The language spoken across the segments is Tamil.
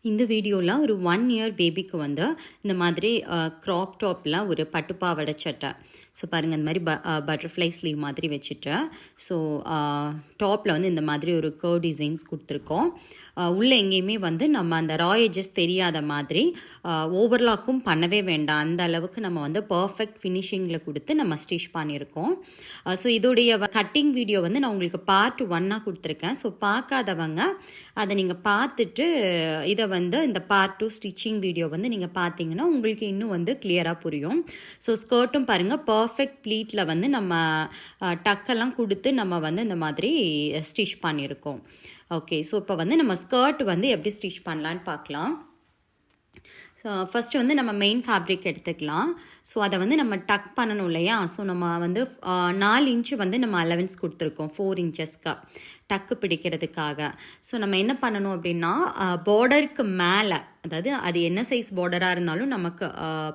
இந்த வீடியோவில் ஒரு 1 இயர் பேபிக்கு வந்து இந்த மாதிரி க்ராப் டாப்பில் ஒரு பட்டு பாவாடை சட்டை. ஸோ பாருங்கள், இந்த மாதிரி பட்டர்ஃப்ளை ஸ்லீவ் மாதிரி வச்சுட்டு, ஸோ டாப்பில் வந்து இந்த மாதிரி ஒரு கர்வ் டிசைன்ஸ் கொடுத்துருக்கோம். உள்ளே எங்கேயுமே வந்து நம்ம அந்த ரா எட்ஜஸ் தெரியாத மாதிரி ஓவர்லாக்கும் பண்ணவே வேண்டாம். அந்த அளவுக்கு நம்ம வந்து பர்ஃபெக்ட் ஃபினிஷிங்கில் கொடுத்து நம்ம ஸ்டிச் பண்ணியிருக்கோம். ஸோ இதோடைய கட்டிங் வீடியோ வந்து நான் உங்களுக்கு பார்ட் 1 கொடுத்துருக்கேன். ஸோ பார்க்காதவங்க அதை நீங்கள் பார்த்துட்டு இதை வந்து இந்த பார்ட் 2 ஸ்டிச்சிங் வீடியோ வந்து நீங்கள் பார்த்தீங்கன்னா உங்களுக்கு இன்னும் வந்து கிளியராக புரியும். ஸோ ஸ்கர்ட்டும் பாருங்கள், பர்ஃபெக்ட் ப்ளீட்டில் வந்து நம்ம டக்கெல்லாம் கொடுத்து நம்ம வந்து இந்த மாதிரி ஸ்டிச் பண்ணியிருக்கோம். ஓகே, ஸோ இப்போ வந்து நம்ம ஸ்கர்ட் வந்து எப்படி ஸ்டிச் பண்ணலான்னு பார்க்கலாம். ஸோ ஃபஸ்ட்டு வந்து நம்ம மெயின் ஃபேப்ரிக் எடுத்துக்கலாம். ஸோ அதை வந்து நம்ம டக் பண்ணணும் இல்லையா? ஸோ நம்ம வந்து 4 இன்ச்சு வந்து நம்ம அலவன்ஸ் கொடுத்துருக்கோம் 4 இன்ச்சஸ்க்கு டக்கு பிடிக்கிறதுக்காக. ஸோ நம்ம என்ன பண்ணணும் அப்படின்னா, பார்டருக்கு மேலே, அதாவது அது என்ன சைஸ் பார்டராக இருந்தாலும் நமக்கு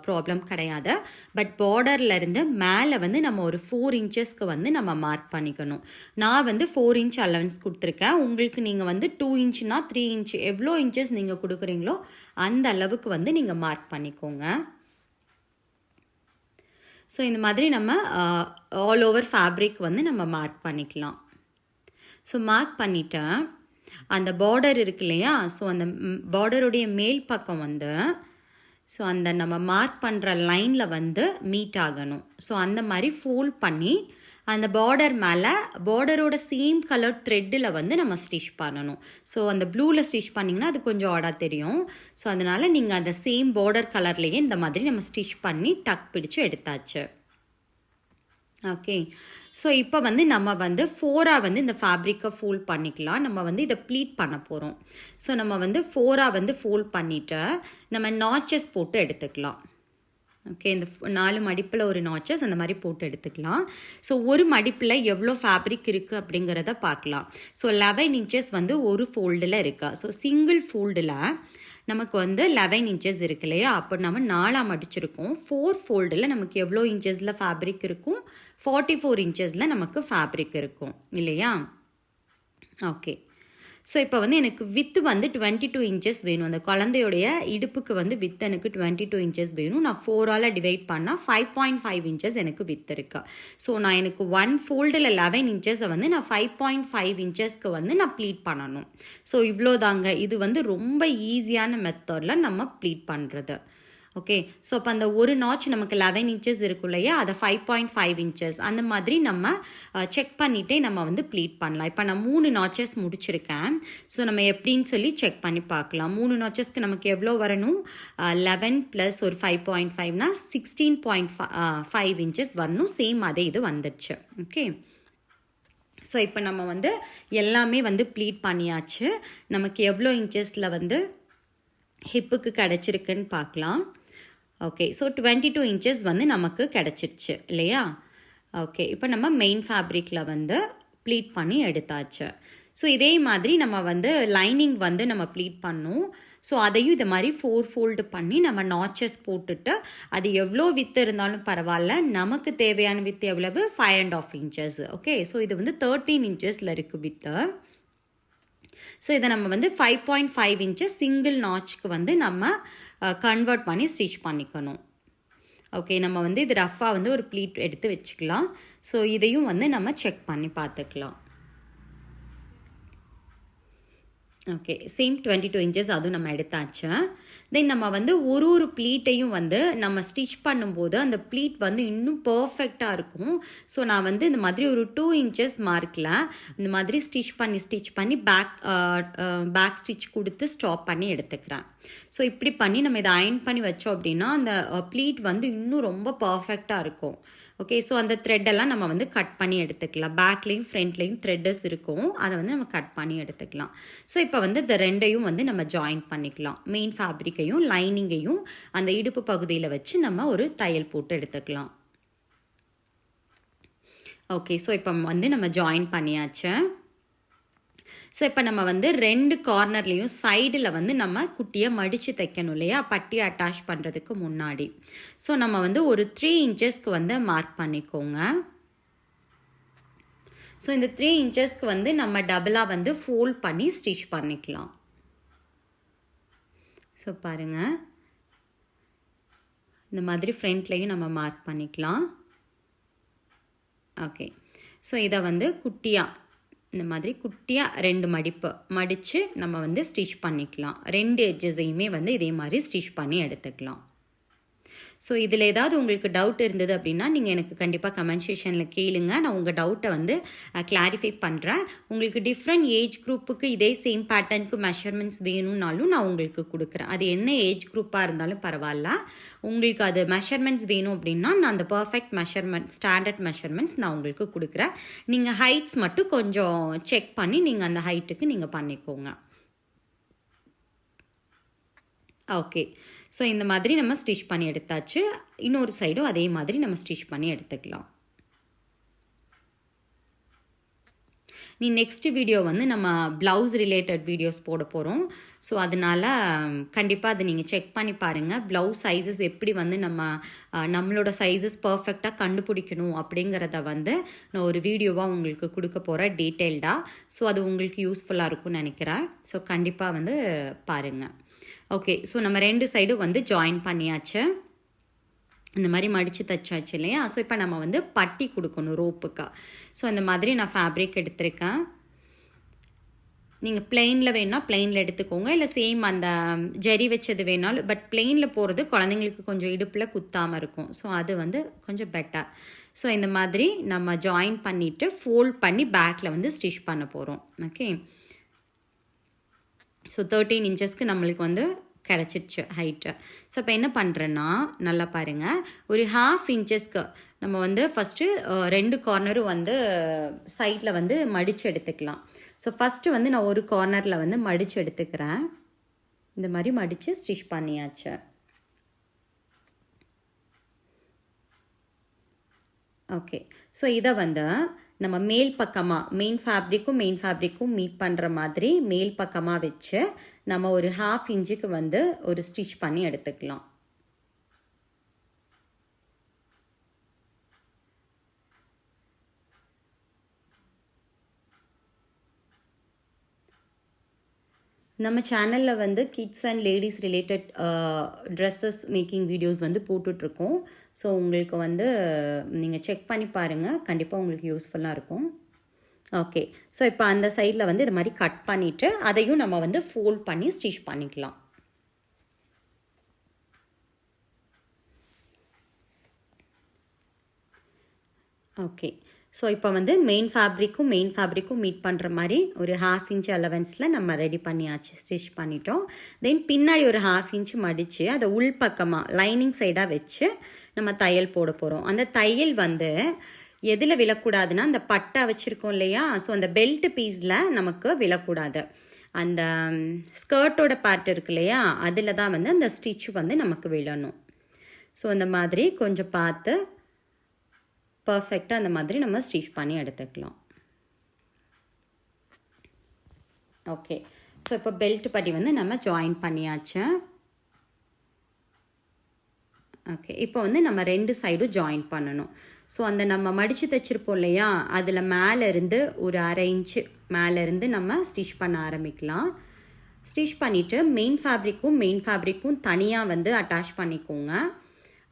ப்ராப்ளம் கிடையாது. பட் பார்டர்லேருந்து மேலே வந்து நம்ம ஒரு 4 இன்ச்சஸ்க்கு வந்து நம்ம மார்க் பண்ணிக்கணும். நான் வந்து 4 இன்ச் அலவன்ஸ் கொடுத்துருக்கேன். உங்களுக்கு நீங்கள் வந்து 2 இன்ச்சுனா 3 இன்ச் எவ்வளோ இன்ச்சஸ் நீங்கள் கொடுக்குறீங்களோ அந்த அளவுக்கு வந்து நீங்கள் மார்க் பண்ணிக்கோங்க. ஸோ இந்த மாதிரி நம்ம ஆல் ஓவர் ஃபேப்ரிக் வந்து நம்ம மார்க் பண்ணிக்கலாம். ஸோ மார்க் பண்ணிவிட்டேன். அந்த பார்டர் இருக்கு இல்லையா? ஸோ அந்த பார்டருடைய மேல் பக்கம் வந்து ஸோ அந்த நம்ம மார்க் பண்ணுற லைனில் வந்து மீட் ஆகணும். ஸோ அந்த மாதிரி ஃபோல்ட் பண்ணி அந்த பார்டர் மேலே பார்டரோட சேம் கலர் த்ரெட்டில் வந்து நம்ம ஸ்டிச் பண்ணணும். ஸோ அந்த ப்ளூவில் ஸ்டிச் பண்ணிங்கன்னா அது கொஞ்சம் ஆடாக தெரியும். ஸோ அதனால் நீங்கள் அந்த சேம் பார்டர் கலர்லேயே இந்த மாதிரி நம்ம ஸ்டிச் பண்ணி டக் பிடிச்சு எடுத்தாச்சு. ஓகே, ஸோ இப்போ வந்து நம்ம வந்து 4ஆக வந்து இந்த ஃபேப்ரிக்கை ஃபோல்ட் பண்ணிக்கலாம். நம்ம வந்து இதை ப்ளீட் பண்ண போகிறோம். ஸோ நம்ம வந்து 4ஆக வந்து ஃபோல்ட் பண்ணிவிட்டு நம்ம நாச்சஸ் போட்டு எடுத்துக்கலாம். ஓகே, இந்த 4 மடிப்பில் ஒரு நாச்சஸ் அந்த மாதிரி போட்டு எடுத்துக்கலாம். ஸோ ஒரு மடிப்பில் எவ்வளோ ஃபேப்ரிக் இருக்குது அப்படிங்கிறத பார்க்கலாம். ஸோ 11 இன்ச்சஸ் வந்து ஒரு ஃபோல்டில் இருக்குது. ஸோ சிங்கிள் ஃபோல்டில் நமக்கு வந்து 11 இன்ச்சஸ் இருக்கு இல்லையா? அப்போ நம்ம 4ஆக மடிச்சிருக்கோம். 4 ஃபோல்டில் நமக்கு எவ்வளோ இன்ச்சஸில் ஃபேப்ரிக் இருக்கும்? 44 இன்ச்சஸில் நமக்கு ஃபேப்ரிக் இருக்கும் இல்லையா? ஓகே, ஸோ இப்போ வந்து எனக்கு வித்து வந்து 22 இன்ச்சஸ் வேணும். அந்த குழந்தையோடைய இடுப்புக்கு வந்து வித்து எனக்கு 22 இன்ச்சஸ் வேணும். நான் 4ஆல் டிவைட் பண்ணால் 5.5 இன்ச்சஸ் எனக்கு வித்து இருக்கு. ஸோ நான் எனக்கு 1 ஃபோல்டில் 11 இன்ச்சஸை வந்து நான் 5.5 இன்ச்சஸ்க்கு வந்து நான் ப்ளீட் பண்ணணும். ஸோ இவ்வளோ தாங்க. இது வந்து ரொம்ப ஈஸியான மெத்தடில் நம்ம ப்ளீட் பண்ணுறது. ஓகே, ஸோ அப்போ அந்த ஒரு நாச் நமக்கு 11 இன்ச்சஸ் இருக்கும் இல்லையா? அதை 5.5 இன்ச்சஸ் அந்த மாதிரி நம்ம செக் பண்ணிகிட்டே நம்ம வந்து ப்ளீட் பண்ணலாம். இப்போ நான் 3 நாச்சஸ் முடிச்சிருக்கேன். ஸோ நம்ம எப்படின்னு சொல்லி செக் பண்ணி பார்க்கலாம். 3 நாச்சஸ்க்கு நமக்கு எவ்வளோ வரணும்? 11 ப்ளஸ் ஒரு 5.5னா 16.5 இன்ச்சஸ் வரணும். சேம் அதே இது வந்துடுச்சு. ஓகே, ஸோ இப்போ நம்ம வந்து எல்லாமே வந்து ப்ளீட் பண்ணியாச்சு. நமக்கு எவ்வளோ இன்ச்சஸில் வந்து ஹிப்புக்கு கிடச்சிருக்குன்னு பார்க்கலாம். ஓகே, ஸோ 22 இன்ச்சஸ் வந்து நமக்கு கிடச்சிருச்சு இல்லையா? ஓகே, இப்போ நம்ம மெயின் ஃபேப்ரிக்கில் வந்து ப்ளீட் பண்ணி எடுத்தாச்சு. ஸோ இதே மாதிரி நம்ம வந்து லைனிங் வந்து நம்ம ப்ளீட் பண்ணோம். ஸோ அதையும் இது மாதிரி 4 ஃபோல்டு பண்ணி நம்ம நாச்சஸ் போட்டுட்டு அது எவ்வளோ வித்து இருந்தாலும் பரவாயில்ல, நமக்கு தேவையான வித்து எவ்வளவு? 5.5 இன்ச்சஸ். ஓகே, ஸோ இது வந்து 13 இன்ச்சஸில் இருக்குது வித்து. ஸோ இதை நம்ம வந்து 5.5 இன்ச்சஸ் சிங்கிள் நாச்சுக்கு வந்து நம்ம கன்வெர்ட் பண்ணி ஸ்டிச் பண்ணிக்கணும். ஓகே, நம்ம வந்து இது ரஃபாக வந்து ஒரு ப்ளீட் எடுத்து வச்சுக்கலாம். ஸோ இதையும் வந்து நம்ம செக் பண்ணி பார்த்துக்கலாம். ஓகே, சேம் 22 இன்ச்சஸ் அதுவும் நம்ம எடுத்தாச்சு. தென் நம்ம வந்து ஒரு ப்ளீட்டையும் வந்து நம்ம ஸ்டிச் பண்ணும்போது அந்த ப்ளீட் வந்து இன்னும் பர்ஃபெக்டாக இருக்கும். ஸோ நான் வந்து இந்த மாதிரி ஒரு 2 இன்ச்சஸ் மார்க்கில் இந்த மாதிரி ஸ்டிச் பண்ணி பேக் ஸ்டிச் கொடுத்து ஸ்டாப் பண்ணி எடுத்துக்கிறேன். ஸோ இப்படி பண்ணி நம்ம இதை அயர்ன் பண்ணி வச்சோம் அப்படின்னா அந்த ப்ளீட் வந்து இன்னும் ரொம்ப பர்ஃபெக்டாக இருக்கும். ஓகே, ஸோ அந்த த்ரெட்டெல்லாம் நம்ம வந்து கட் பண்ணி எடுத்துக்கலாம். பேக்லேயும் ஃப்ரண்ட்லேயும் த்ரெட்டஸ் இருக்கும், அதை வந்து நம்ம கட் பண்ணி எடுத்துக்கலாம். ஸோ இப்போ வந்து இந்த ரெண்டையும் வந்து நம்ம ஜாயின் பண்ணிக்கலாம். மெயின் ஃபேப்ரிக்கையும் லைனிங்கையும் அந்த இடுப்பு பகுதியில் வச்சு நம்ம ஒரு தையல் போட்டு எடுத்துக்கலாம். ஓகே, ஸோ இப்போ வந்து நம்ம ஜாயின் பண்ணியாச்சு. ஸோ இப்போ நம்ம வந்து 2 கார்னர்லேயும் சைடில் வந்து நம்ம குட்டியை மடித்து தைக்கணும் இல்லையா? பட்டி அட்டாச் பண்ணுறதுக்கு முன்னாடி. ஸோ நம்ம வந்து ஒரு 3 இன்ச்சஸ்க்கு வந்து மார்க் பண்ணிக்கோங்க. ஸோ இந்த 3 இன்ச்சஸ்க்கு வந்து நம்ம டபுளாக வந்து ஃபோல்ட் பண்ணி ஸ்டிச் பண்ணிக்கலாம். ஸோ பாருங்கள், இந்த மாதிரி ஃப்ரண்ட்லேயும் நம்ம மார்க் பண்ணிக்கலாம். ஓகே, ஸோ இதை வந்து குட்டியாக இந்த மாதிரி குட்டியாக 2 மடிப்பு மடித்து நம்ம வந்து ஸ்டிச் பண்ணிக்கலாம். 2 எட்ஜஸையுமே வந்து இதே மாதிரி ஸ்டிச் பண்ணி எடுத்துக்கலாம். ஸோ இதில் ஏதாவது உங்களுக்கு டவுட் இருந்தது அப்படின்னா நீங்கள் எனக்கு கண்டிப்பாக கமெண்ட் செக்ஷனில் கேளுங்க. நான் உங்கள் டவுட்டை வந்து கிளாரிஃபை பண்ணுறேன். உங்களுக்கு டிஃப்ரெண்ட் ஏஜ் குரூப்புக்கு இதே சேம் பேட்டர்னுக்கு மெஷர்மெண்ட்ஸ் வேணும்னாலும் நான் உங்களுக்கு கொடுக்குறேன். அது என்ன ஏஜ் குரூப்பாக இருந்தாலும் பரவாயில்ல. உங்களுக்கு அது மெஷர்மெண்ட்ஸ் வேணும் அப்படின்னா நான் அந்த பர்ஃபெக்ட் மெஷர்மெண்ட் ஸ்டாண்டர்ட் மெஷர்மெண்ட்ஸ் நான் உங்களுக்கு கொடுக்குறேன். நீங்கள் ஹைட்ஸ் மட்டும் கொஞ்சம் செக் பண்ணி நீங்கள் அந்த ஹைட்டுக்கு நீங்கள் பண்ணிக்கோங்க. ஓகே, ஸோ இந்த மாதிரி நம்ம ஸ்டிச் பண்ணி எடுத்தாச்சு. இன்னொரு சைடும் அதே மாதிரி நம்ம ஸ்டிச் பண்ணி எடுத்துக்கலாம். நீ நெக்ஸ்ட் வீடியோ வந்து நம்ம ப்ளவுஸ் ரிலேட்டட் வீடியோஸ் போட போகிறோம். ஸோ அதனால் கண்டிப்பாக அதை நீங்கள் செக் பண்ணி பாருங்கள். ப்ளவுஸ் சைஸஸ் எப்படி வந்து நம்மளோட சைஸஸ் பர்ஃபெக்டாக கண்டுபிடிக்கணும் அப்படிங்கிறத வந்து நான் ஒரு வீடியோவாக உங்களுக்கு கொடுக்க போகிறேன் டீட்டெயில்டாக. ஸோ அது உங்களுக்கு யூஸ்ஃபுல்லாக இருக்கும்னு நினைக்கிறேன். ஸோ கண்டிப்பாக வந்து பாருங்கள். ஓகே, ஸோ நம்ம 2 சைடும் வந்து ஜாயின் பண்ணியாச்சு. இந்த மாதிரி மடித்து தைச்சாச்சு இல்லையா? ஸோ இப்போ நம்ம வந்து பட்டி கொடுக்கணும் ரோப்புக்கா. ஸோ அந்த மாதிரி நான் ஃபேப்ரிக் எடுத்திருக்கேன். நீங்கள் பிளெயினில் வேணுன்னா பிளெயினில் எடுத்துக்கோங்க, இல்லை சேம் அந்த ஜரி வச்சது வேணாலும். பட் பிளெயினில் போகிறது குழந்தைங்களுக்கு கொஞ்சம் இடுப்பில் குத்தாமல் இருக்கும். ஸோ அது வந்து கொஞ்சம் பெட்டர். ஸோ இந்த மாதிரி நம்ம ஜாயின் பண்ணிவிட்டு ஃபோல்ட் பண்ணி பேக்கில் வந்து ஸ்டிச் பண்ண போகிறோம். ஓகே, ஸோ 13 இன்ச்சஸ்க்கு நம்மளுக்கு வந்து கிடச்சிருச்சு ஹைட்டு. ஸோ இப்போ என்ன பண்ணுறேன்னா, நல்லா பாருங்கள், ஒரு 1/2 இன்ச்சஸ்க்கு நம்ம வந்து ஃபஸ்ட்டு 2 கார்னரும் வந்து சைடில் வந்து மடித்து எடுத்துக்கலாம். ஸோ ஃபஸ்ட்டு வந்து நான் ஒரு கார்னரில் வந்து மடித்து எடுத்துக்கிறேன். இந்த மாதிரி மடித்து ஸ்டிச் பண்ணியாச்சு. ஓகே, ஸோ இதை வந்து நம்ம மேல் பக்கமாக மெயின் ஃபேப்ரிக்கும் மீட் பண்ணுற மாதிரி மேல் பக்கமாக வச்சு நம்ம ஒரு 1/2 இன்ச்சுக்கு வந்து ஒரு ஸ்டிச் பண்ணி எடுத்துக்கலாம். நம்ம சேனலில் வந்து kids and ladies related dresses making videos வந்து போட்டுட்ருக்கோம். ஸோ உங்களுக்கு வந்து நீங்கள் செக் பண்ணி பாருங்கள், கண்டிப்பாக உங்களுக்கு யூஸ்ஃபுல்லாக இருக்கும். ஓகே, ஸோ இப்போ அந்த சைடில் வந்து இது மாதிரி கட் பண்ணிவிட்டு அதையும் நம்ம வந்து ஃபோல்ட் பண்ணி ஸ்டிச் பண்ணிக்கலாம். ஓகே, ஸோ இப்போ வந்து மெயின் ஃபேப்ரிக்கும் மீட் பண்ணுற மாதிரி ஒரு 1/2 இன்ச் அலவன்ஸில் நம்ம ரெடி பண்ணியாச்சு, ஸ்டிச் பண்ணிட்டோம். தென் பின்னாடி ஒரு 1/2 இன்ச் மடித்து அதை உள் பக்கமாக லைனிங் சைடாக வச்சு நம்ம தையல் போட போகிறோம். அந்த தையல் வந்து எதில் விழக்கூடாதுன்னா, அந்த பட்டை வச்சுருக்கோம் இல்லையா? ஸோ அந்த பெல்ட் பீஸில் நமக்கு விழக்கூடாது. அந்த ஸ்கர்ட்டோட பார்ட் இருக்கு இல்லையா? அதில் தான் வந்து அந்த ஸ்டிச் வந்து நமக்கு விழணும். ஸோ அந்த மாதிரி கொஞ்சம் பார்த்து பர்ஃபெக்டாக அந்த மாதிரி நம்ம ஸ்டிச் பண்ணி எடுத்துக்கலாம். ஓகே, ஸோ இப்போ பெல்ட் பட்டி வந்து நம்ம ஜாயின் பண்ணியாச்சு. ஓகே, இப்போ வந்து நம்ம 2 சைடும் ஜாயின் பண்ணணும். ஸோ அந்த நம்ம மடித்து தைச்சிருப்போம் இல்லையா? அதில் மேலேருந்து ஒரு 1/2 இன்ச்சு மேலேருந்து நம்ம ஸ்டிச் பண்ண ஆரம்பிக்கலாம். ஸ்டிச் பண்ணிவிட்டு மெயின் ஃபேப்ரிக்கும் தனியாக வந்து அட்டாச் பண்ணிக்கோங்க.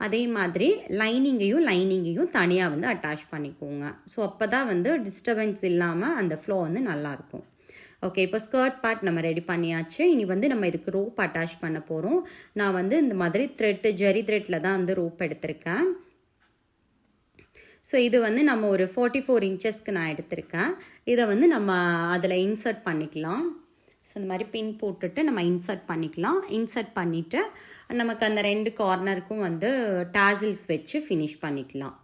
அதே மாதிரி லைனிங்கையும் தனியாக வந்து அட்டாச் பண்ணிக்கோங்க. ஸோ அப்போ தான் வந்து டிஸ்டர்பன்ஸ் இல்லாமல் அந்த ஃப்ளோ வந்து நல்லாயிருக்கும். ஓகே, இப்போ ஸ்கர்ட் பார்ட் நம்ம ரெடி பண்ணியாச்சு. இனி வந்து நம்ம இதுக்கு ரோப் அட்டாச் பண்ண போகிறோம். நான் வந்து இந்த மாதிரி ஜரி த்ரெட்டில் தான் வந்து ரோப் எடுத்திருக்கேன். ஸோ இது வந்து நம்ம ஒரு 44 இன்ச்சஸ்க்கு நான் எடுத்திருக்கேன். இதை வந்து நம்ம அதில் இன்சர்ட் பண்ணிக்கலாம். ஸோ இந்த மாதிரி பின் போட்டுட்டு நம்ம இன்சர்ட் பண்ணிக்கலாம். இன்சர்ட் பண்ணிவிட்டு நமக்கு அந்த 2 கார்னருக்கும் வந்து டாசில்ஸ் வச்சு ஃபினிஷ் பண்ணிக்கலாம்.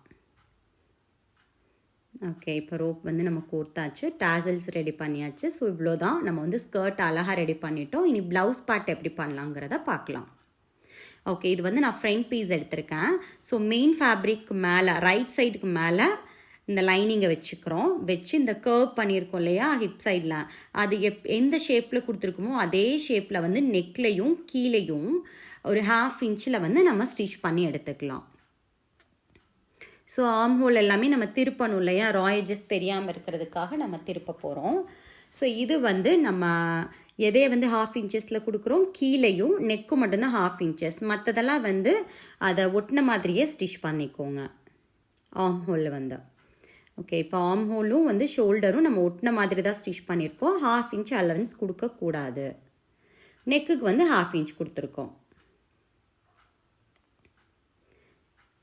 ஓகே, இப்போ ரோப் வந்து நம்ம கோர்த்தாச்சு, டாசில்ஸ் ரெடி பண்ணியாச்சு. ஸோ இவ்வளோ தான், நம்ம வந்து ஸ்கர்ட் அழகாக ரெடி பண்ணிட்டோம். இனி ப்ளவுஸ் பார்ட் எப்படி பண்ணலாங்கிறத பார்க்கலாம். ஓகே, இது வந்து நான் ஃப்ரண்ட் பீஸ் எடுத்திருக்கேன். ஸோ மெயின் ஃபேப்ரிக் மேலே ரைட் சைடுக்கு மேலே இந்த லைனிங்கை வச்சு இந்த கர்வ் பண்ணியிருக்கோம் இல்லையா ஹிப் சைடில், அது எந்த ஷேப்பில் கொடுத்துருக்குமோ அதே ஷேப்பில் வந்து நெக்லையும் கீழேயும் ஒரு 1/2 இன்ச்சில் வந்து நம்ம ஸ்டிச் பண்ணி எடுத்துக்கலாம். ஸோ ஆர்ம் ஹோல் எல்லாமே நம்ம திருப்பணும் இல்லையா? ராயேஜஸ் தெரியாமல் இருக்கிறதுக்காக நம்ம திருப்ப போகிறோம். ஸோ இது வந்து நம்ம எதையை வந்து 1/2 இன்ச்சஸில் கொடுக்குறோம், கீழேயும் நெக்கும் மட்டும்தான் 1/2 இன்ச்சஸ், மற்றதெல்லாம் வந்து அதை ஒட்டின மாதிரியே ஸ்டிச் பண்ணிக்கோங்க ஆர்ம் ஹோலில் வந்து. ஓகே, இப்போ ஆர்ம் ஹோலும் வந்து ஷோல்டரும் நம்ம ஒட்டின மாதிரி தான் ஸ்டிச் பண்ணியிருக்கோம். 1/2 இன்ச் அலவன்ஸ் கொடுக்கக்கூடாது. நெக்குக்கு வந்து 1/2 இன்ச் கொடுத்துருக்கோம்.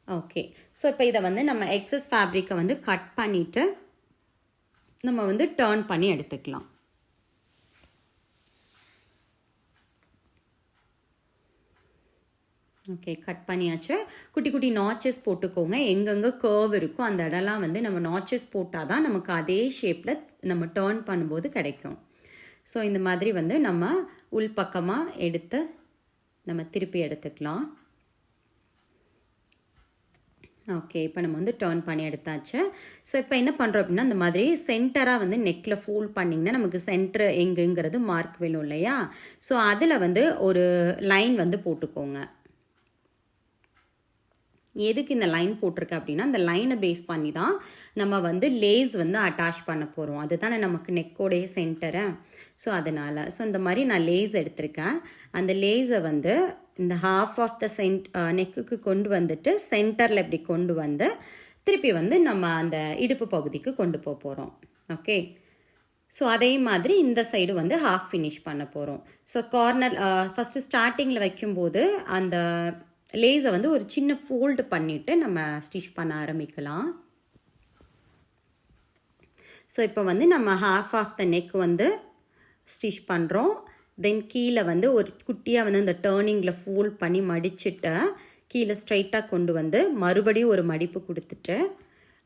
ஓகே, ஸோ இப்போ இதை வந்து நம்ம எக்ஸஸ் ஃபேப்ரிக்கை வந்து கட் பண்ணிவிட்டு நம்ம வந்து டர்ன் பண்ணி எடுத்துக்கலாம். ஓகே, கட் பண்ணியாச்சு. குட்டி குட்டி நாச்சஸ் போட்டுக்கோங்க. எங்கெங்கே கர்வ் இருக்கோ அந்த இடம்லாம் வந்து நம்ம நாச்சஸ் போட்டால் தான் நமக்கு அதே ஷேப்பில் நம்ம டர்ன் பண்ணும்போது கிடைக்கும். ஸோ இந்த மாதிரி வந்து நம்ம உள்பக்கமாக எடுத்து நம்ம திருப்பி எடுத்துக்கலாம். ஓகே, இப்போ நம்ம வந்து டர்ன் பண்ணி எடுத்தாச்சு. ஸோ இப்போ என்ன பண்ணுறோம் அப்படின்னா, இந்த மாதிரி சென்டராக வந்து நெக்கில் ஃபோல்ட் பண்ணிங்கன்னா நமக்கு சென்டர் எங்குங்கிறது மார்க் வேணும் இல்லையா? ஸோ அதில் வந்து ஒரு லைன் வந்து போட்டுக்கோங்க. எதுக்கு இந்த லைன் போட்டிருக்கேன் அப்படின்னா, அந்த லைனை பேஸ் பண்ணி தான் நம்ம வந்து லேஸ் வந்து அட்டாச் பண்ண போகிறோம். அதுதானே நமக்கு நெக்கோடைய சென்டரு. ஸோ அதனால் இந்த மாதிரி நான் லேஸ் எடுத்திருக்கேன். அந்த லேஸை வந்து இந்த ஹாஃப் ஆஃப் த நெக்குக்கு கொண்டு வந்துட்டு சென்டரில் இப்படி கொண்டு வந்து திருப்பி வந்து நம்ம அந்த இடுப்பு பகுதிக்கு கொண்டு போக போகிறோம். ஓகே, ஸோ அதே மாதிரி இந்த சைடு வந்து ஹாஃப் ஃபினிஷ் பண்ண போகிறோம். ஸோ கார்னர் ஃபஸ்ட்டு ஸ்டார்டிங்கில் வைக்கும்போது அந்த லேஸை வந்து ஒரு சின்ன ஃபோல்டு பண்ணிவிட்டு நம்ம ஸ்டிச் பண்ண ஆரம்பிக்கலாம். ஸோ இப்போ வந்து நம்ம ஹாஃப் ஆஃப் த நெக் வந்து ஸ்டிச் பண்ணுறோம். தென் கீழே வந்து ஒரு குட்டியாக வந்து அந்த டேர்னிங்கில் ஃபோல்ட் பண்ணி மடிச்சுட்டு கீழே ஸ்ட்ரைட்டாக கொண்டு வந்து மறுபடியும் ஒரு மடிப்பு கொடுத்துட்டு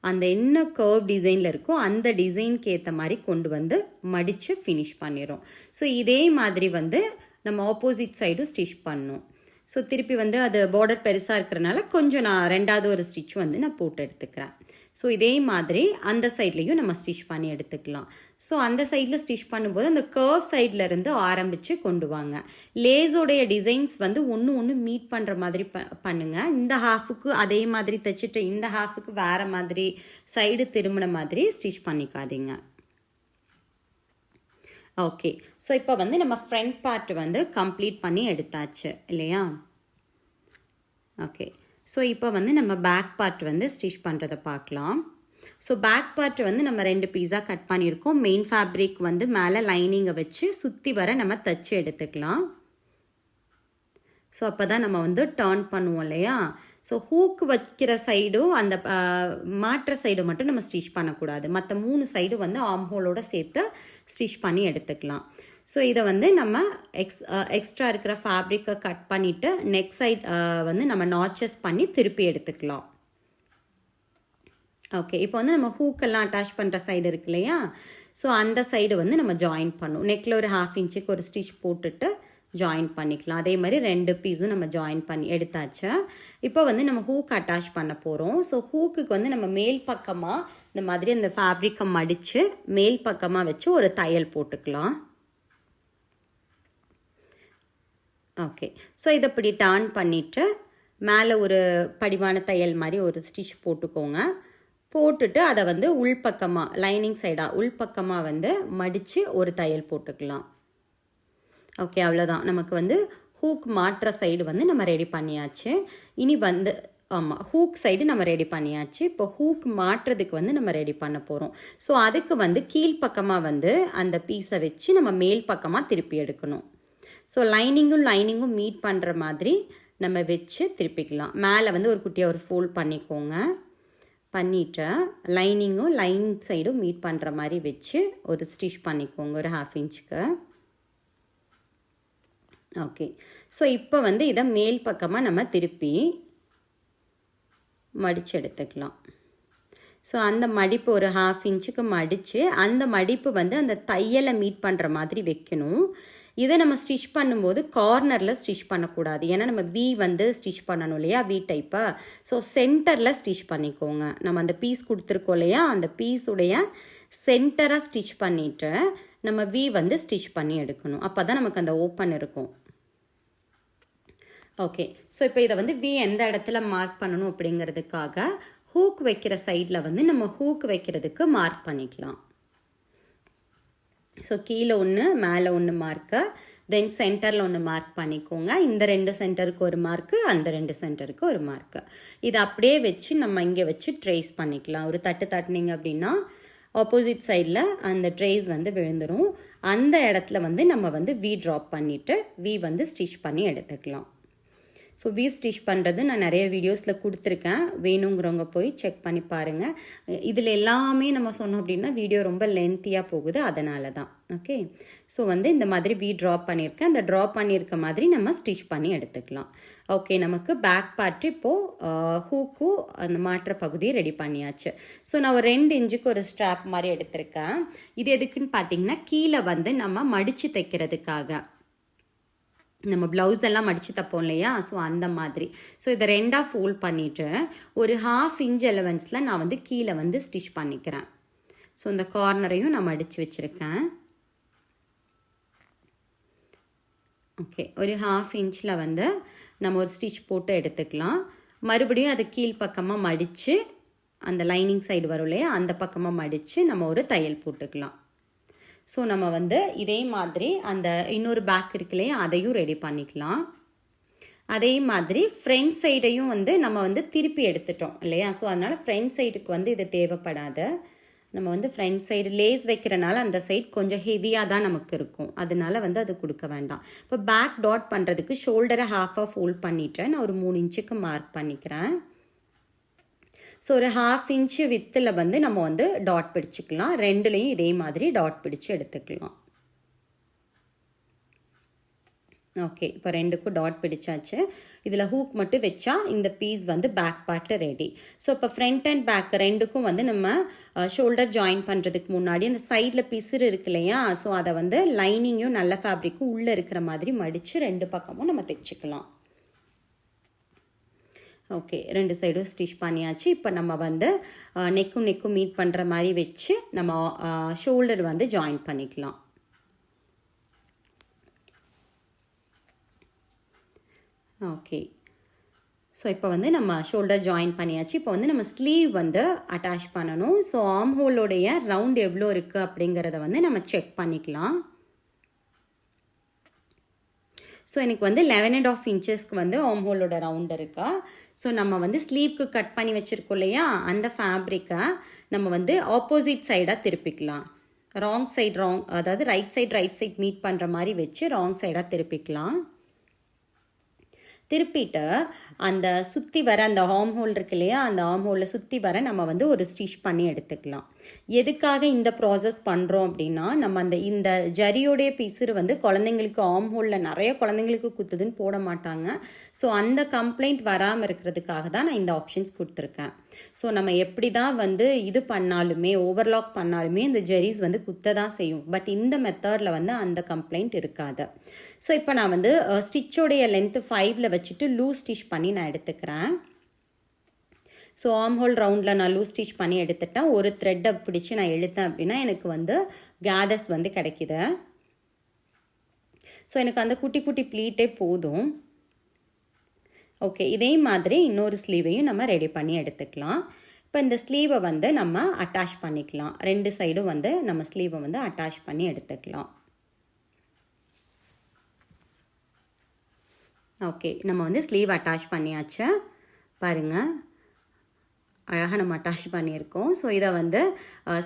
அந்த என்ன கர்வ் டிசைனில் இருக்கோ அந்த டிசைனுக்கு ஏற்ற மாதிரி கொண்டு வந்து மடித்து ஃபினிஷ் பண்ணிடுறோம். ஸோ இதே மாதிரி வந்து நம்ம ஆப்போசிட் சைடும் ஸ்டிச் பண்ணணும். ஸோ திருப்பி வந்து அது பார்டர் பெருசாக இருக்கிறனால கொஞ்சம் நான் ரெண்டாவது ஒரு ஸ்டிச் வந்து நான் போட்டு எடுத்துக்கிறேன். ஸோ இதே மாதிரி அந்த சைட்லேயும் நம்ம ஸ்டிச் பண்ணி எடுத்துக்கலாம். ஸோ அந்த சைடில் ஸ்டிச் பண்ணும்போது அந்த கர்வ் சைடில் இருந்து ஆரம்பித்து கொண்டு வாங்க. லேஸோடைய டிசைன்ஸ் வந்து ஒன்று மீட் பண்ணுற மாதிரி பண்ணுங்கள். இந்த ஹாஃபுக்கு அதே மாதிரி தைச்சிட்டு இந்த ஹாஃபுக்கு வேறு மாதிரி சைடு திரும்பின மாதிரி ஸ்டிச் பண்ணிக்காதீங்க. ஓகே, ஸோ இப்போ வந்து நம்ம ஃப்ரண்ட் பார்ட் வந்து கம்ப்ளீட் பண்ணி எடுத்தாச்சு இல்லையா? ஓகே, ஸோ இப்போ வந்து நம்ம பேக் பார்ட் வந்து ஸ்டிச் பண்ணுறதை பார்க்கலாம். ஸோ பேக் பார்ட் வந்து நம்ம 2 பீஸாக கட் பண்ணியிருக்கோம். மெயின் ஃபேப்ரிக் வந்து மேலே லைனிங்கை வச்சு சுற்றி வர நம்ம தச்சு எடுத்துக்கலாம். ஸோ அப்போ தான் நம்ம வந்து டர்ன் பண்ணுவோம் இல்லையா? ஸோ ஹூக்கு வைக்கிற சைடும் அந்த மாற்ற சைடு மட்டும் நம்ம ஸ்டிச் பண்ணக்கூடாது. மற்ற 3 சைடு வந்து ஆர்ம் ஹோலோடு சேர்த்து ஸ்டிச் பண்ணி எடுத்துக்கலாம். ஸோ இதை வந்து நம்ம எக்ஸ்ட்ரா இருக்கிற ஃபேப்ரிக்கை கட் பண்ணிவிட்டு நெக் சைட் வந்து நம்ம நாச்சஸ் பண்ணி திருப்பி எடுத்துக்கலாம். ஓகே, இப்போ வந்து நம்ம ஹூக்கெல்லாம் அட்டாச் பண்ணுற சைடு இருக்கு இல்லையா? ஸோ அந்த சைடு வந்து நம்ம ஜாயின் பண்ணும். நெக்கில் ஒரு 1/2 இன்ச்சுக்கு ஒரு ஸ்டிச் போட்டுட்டு ஜாயின் பண்ணிக்கலாம். அதே மாதிரி 2 பீஸும் நம்ம ஜாயின் பண்ணி எடுத்தாச்சு. இப்போ வந்து நம்ம ஹூக் அட்டாச் பண்ண போகிறோம். ஸோ ஹூக்குக்கு வந்து நம்ம மேல் பக்கமாக இந்த மாதிரி அந்த ஃபேப்ரிக்கை மடித்து மேல் பக்கமாக வச்சு ஒரு தையல் போட்டுக்கலாம். ஓகே, ஸோ இதை இப்படி டர்ன் பண்ணிவிட்டு மேலே ஒரு படிவான தையல் மாதிரி ஒரு ஸ்டிச் போட்டுக்கோங்க. போட்டுட்டு அதை வந்து உள்பக்கமாக லைனிங் சைடாக உள்பக்கமாக வந்து மடித்து ஒரு தையல் போட்டுக்கலாம். ஓகே, அவ்வளோதான். நமக்கு வந்து ஹூக் மாற்ற சைடு வந்து நம்ம ரெடி பண்ணியாச்சு. இனி வந்து ஆமாம், ஹூக் சைடு நம்ம ரெடி பண்ணியாச்சு. இப்போ ஹூக் மாற்றுறதுக்கு வந்து நம்ம ரெடி பண்ண போகிறோம். ஸோ அதுக்கு வந்து கீழ்ப்பக்கமாக வந்து அந்த பீஸை வச்சு நம்ம மேல் பக்கமாக திருப்பி எடுக்கணும். ஸோ லைனிங்கும் மீட் பண்ணுற மாதிரி நம்ம வச்சு திருப்பிக்கலாம். மேலே வந்து ஒரு குட்டியாக ஒரு ஃபோல்ட் பண்ணிக்கோங்க. பண்ணிவிட்டு லைனிங் சைடும் மீட் பண்ணுற மாதிரி வச்சு ஒரு ஸ்டிச் பண்ணிக்கோங்க ஒரு 1/2 இன்ச்சுக்கு. ஓகே, ஸோ இப்போ வந்து இதை மேல் பக்கமாக நம்ம திருப்பி மடித்து எடுத்துக்கலாம். ஸோ அந்த மடிப்பு ஒரு 1/2 இன்ச்சுக்கு மடித்து அந்த மடிப்பு வந்து அந்த தையலை மீட் பண்ணுற மாதிரி வைக்கணும். இதை நம்ம ஸ்டிச் பண்ணும்போது கார்னரில் ஸ்டிச் பண்ணக்கூடாது. ஏன்னா நம்ம வந்து ஸ்டிச் பண்ணணும் இல்லையா, டைப்பை. ஸோ சென்டரில் ஸ்டிச் பண்ணிக்கோங்க. நம்ம அந்த பீஸ் கொடுத்துருக்கோம் இல்லையா, அந்த பீஸுடைய சென்டராக ஸ்டிச் பண்ணிவிட்டு நம்ம வந்து ஸ்டிச் பண்ணி எடுக்கணும். அப்போ தான் நமக்கு அந்த ஓப்பன் இருக்கும். ஓகே, ஸோ இப்போ இதை வந்து எந்த இடத்துல மார்க் பண்ணணும் அப்படிங்கிறதுக்காக ஹூக் வைக்கிற சைடில் வந்து நம்ம ஹூக் வைக்கிறதுக்கு மார்க் பண்ணிக்கலாம். ஸோ கீழே ஒன்று மேலே ஒன்று மார்க்கு, தென் சென்டரில் ஒன்று மார்க் பண்ணிக்கோங்க. இந்த 2 சென்டருக்கு ஒரு மார்க்கு, அந்த 2 சென்டருக்கு ஒரு மார்க்கு. இதை அப்படியே வச்சு நம்ம இங்கே வச்சு ட்ரேஸ் பண்ணிக்கலாம். ஒரு தட்டுனீங்க அப்படின்னா ஆப்போசிட் சைடில் அந்த ட்ரேஸ் வந்து விழுந்துடும். அந்த இடத்துல வந்து நம்ம வந்து வி ட்ராப் பண்ணிவிட்டு வி வந்து ஸ்டிச் பண்ணி எடுத்துக்கலாம். ஸோ வி ஸ்டிச் பண்ணுறது நான் நிறைய வீடியோஸில் கொடுத்துருக்கேன், வேணுங்கிறவங்க போய் செக் பண்ணி பாருங்கள். இதில் எல்லாமே நம்ம சொன்னோம் அப்படின்னா வீடியோ ரொம்ப லென்த்தியாக போகுது, அதனால தான். ஓகே, ஸோ வந்து இந்த மாதிரி வி ட்ராப் பண்ணியிருக்கேன். அந்த ட்ராப் பண்ணியிருக்க மாதிரி நம்ம ஸ்டிச் பண்ணி எடுத்துக்கலாம். ஓகே, நமக்கு பேக் பார்ட்டு இப்போது ஹூக்கும் அந்த மாற்ற பகுதியை ரெடி பண்ணியாச்சு. ஸோ நான் ஒரு 2 இன்ச்சுக்கு ஒரு ஸ்ட்ராப் மாதிரி எடுத்திருக்கேன். இது எதுக்குன்னு பார்த்தீங்கன்னா கீழே வந்து நம்ம மடித்து தைக்கிறதுக்காக, நம்ம ப்ளவுஸ் எல்லாம் மடித்து தப்போம் இல்லையா, ஸோ அந்த மாதிரி. ஸோ இதை 2ஆக ஃபோல்ட் பண்ணிவிட்டு ஒரு 1/2 இன்ச் எலவன்ஸில் நான் வந்து கீழே வந்து ஸ்டிச் பண்ணிக்கிறேன். ஸோ இந்த கார்னரையும் நான் மடித்து வச்சுருக்கேன். ஓகே, ஒரு 1/2 இன்ச்சில் வந்து நம்ம ஒரு ஸ்டிச் போட்டு எடுத்துக்கலாம். மறுபடியும் அது கீழ்ப்பக்கமாக மடித்து அந்த லைனிங் சைடு வரும் இல்லையா, அந்த பக்கமாக மடித்து நம்ம ஒரு தையல் போட்டுக்கலாம். ஸோ நம்ம வந்து இதே மாதிரி அந்த இன்னொரு பேக் இருக்கு இல்லையா, அதையும் ரெடி பண்ணிக்கலாம். அதே மாதிரி ஃப்ரண்ட் சைடையும் வந்து நம்ம வந்து திருப்பி எடுத்துட்டோம் இல்லையா, ஸோ அதனால் ஃப்ரண்ட் சைடுக்கு வந்து இது தேவைப்படாது. நம்ம வந்து ஃப்ரண்ட் சைடு லேஸ் வைக்கிறனால அந்த சைடு கொஞ்சம் ஹெவியாக தான் நமக்கு இருக்கும், அதனால வந்து அது கொடுக்க வேண்டாம். இப்போ பேக் டாட் பண்ணுறதுக்கு ஷோல்டரை 1/2 ஃபோல்ட் பண்ணிவிட்டு நான் ஒரு 3 இன்ச்சுக்கு மார்க் பண்ணிக்கிறேன். ஸோ ஒரு 1/2 இன்ச்சு வித்தில் வந்து நம்ம வந்து டாட் பிடிச்சிக்கலாம். 2லேயும் இதே மாதிரி டாட் பிடிச்சி எடுத்துக்கலாம். ஓகே, இப்போ 2க்கும் டாட் பிடிச்சாச்சு. இதில் ஹூக் மட்டும் வச்சா இந்த பீஸ் வந்து பேக் பார்ட்டு ரெடி. ஸோ இப்போ ஃப்ரண்ட் அண்ட் பேக் 2க்கும் வந்து நம்ம ஷோல்டர் ஜாயின் பண்ணுறதுக்கு முன்னாடி அந்த சைடில் பிசுறு இருக்கு இல்லையா, ஸோ அதை வந்து லைனிங்கும் நல்ல ஃபேப்ரிக்கும் உள்ளே இருக்கிற மாதிரி மடித்து 2 பக்கமும் நம்ம தைச்சிக்கலாம். ஓகே, 2 சைடும் ஸ்டிச் பண்ணியாச்சு. இப்போ நம்ம வந்து நெக்கும் மீட் பண்ணுற மாதிரி வச்சு நம்ம ஷோல்டர் வந்து ஜாயின் பண்ணிக்கலாம். ஓகே, ஸோ இப்போ வந்து நம்ம ஷோல்டர் ஜாயின் பண்ணியாச்சு. இப்போ வந்து நம்ம ஸ்லீவ் வந்து அட்டாச் பண்ணணும். ஸோ ஆர்ம் ஹோலோடைய ரவுண்ட் எவ்வளோ இருக்குது அப்படிங்கிறத வந்து நம்ம செக் பண்ணிக்கலாம். ஸோ எனக்கு வந்து 11.5 இன்ச்சஸ்க்கு வந்து ஆர்ம் ஹோலோட ரவுண்ட் இருக்கா. ஸோ நம்ம வந்து ஸ்லீவ்க்கு கட் பண்ணி வச்சுருக்கோம் இல்லையா, அந்த ஃபேப்ரிக்கை நம்ம வந்து ஆப்போசிட் சைடாக திருப்பிக்கலாம். ராங் சைடு அதாவது ரைட் சைடு மீட் பண்ணுற மாதிரி வச்சு ராங் சைடாக திருப்பிக்கலாம். திருப்பிட்டு அந்த சுற்றி வர அந்த ஆர்ம் ஹோல் இருக்கு இல்லையா, அந்த ஆர்ம் ஹோலில் சுற்றி வர நம்ம வந்து ஒரு ஸ்டிச் பண்ணி எடுத்துக்கலாம். எதுக்காக இந்த ப்ராசஸ் பண்ணுறோம் அப்படின்னா, நம்ம இந்த ஜரியோடைய பிசுறு வந்து குழந்தைங்களுக்கு ஆர்ம் ஹோலில் நிறைய குழந்தைங்களுக்கு குத்துதுன்னு போட மாட்டாங்க. ஸோ அந்த கம்ப்ளைண்ட் வராமல் இருக்கிறதுக்காக தான் நான் இந்த ஆப்ஷன்ஸ் கொடுத்துருக்கேன். ஸோ நம்ம எப்படி தான் வந்து இது பண்ணாலுமே, ஓவர்லாக் பண்ணாலுமே இந்த ஜெரிஸ் வந்து குத்த தான் செய்யும். பட் இந்த மெத்தடில் வந்து அந்த கம்ப்ளைண்ட் இருக்காது. ஸோ இப்போ நான் வந்து ஸ்டிச்சோடைய லென்த்து 5ல் வச்சுட்டு லூஸ் ஸ்டிச் பண்ணி நான் எடுத்துக்கிறேன். ஸோ ஆர்ம் ஹோல் ரவுண்டில் நான் லூஸ் ஸ்டிச் பண்ணி எடுத்துட்டேன். ஒரு த்ரெட்டை பிடிச்சி நான் எடுத்தேன் அப்படின்னா எனக்கு வந்து கேதர்ஸ் வந்து கிடைக்கிது. ஸோ எனக்கு அந்த குட்டி குட்டி ப்ளீட்டே போதும். ஓகே, இதே மாதிரி இன்னொரு ஸ்லீவையும் நம்ம ரெடி பண்ணி எடுத்துக்கலாம். இப்போ இந்த ஸ்லீவை வந்து நம்ம அட்டாச் பண்ணிக்கலாம். 2 சைடும் வந்து நம்ம ஸ்லீவை வந்து அட்டாச் பண்ணி எடுத்துக்கலாம். ஓகே, நம்ம வந்து ஸ்லீவ் அட்டாச் பண்ணியாச்சு. பாருங்கள், அழகாக நம்ம அட்டாச் பண்ணியிருக்கோம். ஸோ இதை வந்து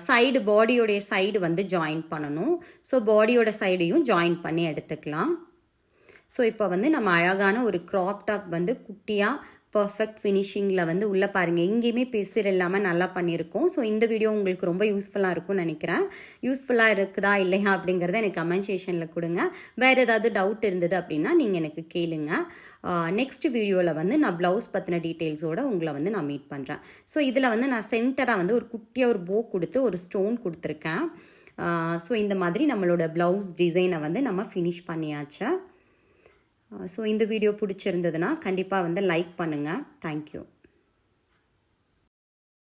சைடு பாடியோடைய சைடு வந்து ஜாயின் பண்ணணும். ஸோ பாடியோட சைடையும் ஜாயின் பண்ணி எடுத்துக்கலாம். ஸோ இப்போ வந்து நம்ம அழகான ஒரு க்ராப் டாப் வந்து குட்டியாக பர்ஃபெக்ட் ஃபினிஷிங்கில் வந்து உள்ளே பாருங்கள், எங்கேயுமே பிசுறு இல்லாமல் நல்லா பண்ணியிருக்கோம். ஸோ இந்த வீடியோ உங்களுக்கு ரொம்ப யூஸ்ஃபுல்லாக இருக்கும்னு நினைக்கிறேன். யூஸ்ஃபுல்லாக இருக்குதா இல்லையா அப்படிங்கிறத எனக்கு கமெண்ட் செக்ஷனில் கொடுங்க. வேறு ஏதாவது டவுட் இருந்தது அப்படின்னா நீங்கள் எனக்கு கேளுங்க. நெக்ஸ்ட் வீடியோவில் வந்து நான் ப்ளவுஸ் பற்றின டீட்டெயில்ஸோடு உங்களை வந்து நான் மீட் பண்ணுறேன். ஸோ இதில் வந்து நான் சென்டராக வந்து ஒரு குட்டியாக ஒரு போ கொடுத்து ஒரு ஸ்டோன் கொடுத்துருக்கேன். ஸோ இந்த மாதிரி நம்மளோட ப்ளவுஸ் டிசைனை வந்து நம்ம ஃபினிஷ் பண்ணியாச்சு. ஸோ இந்த வீடியோ பிடிச்சிருந்ததுன்னா கண்டிப்பாக வந்து லைக் பண்ணுங்கள். தேங்க்யூ.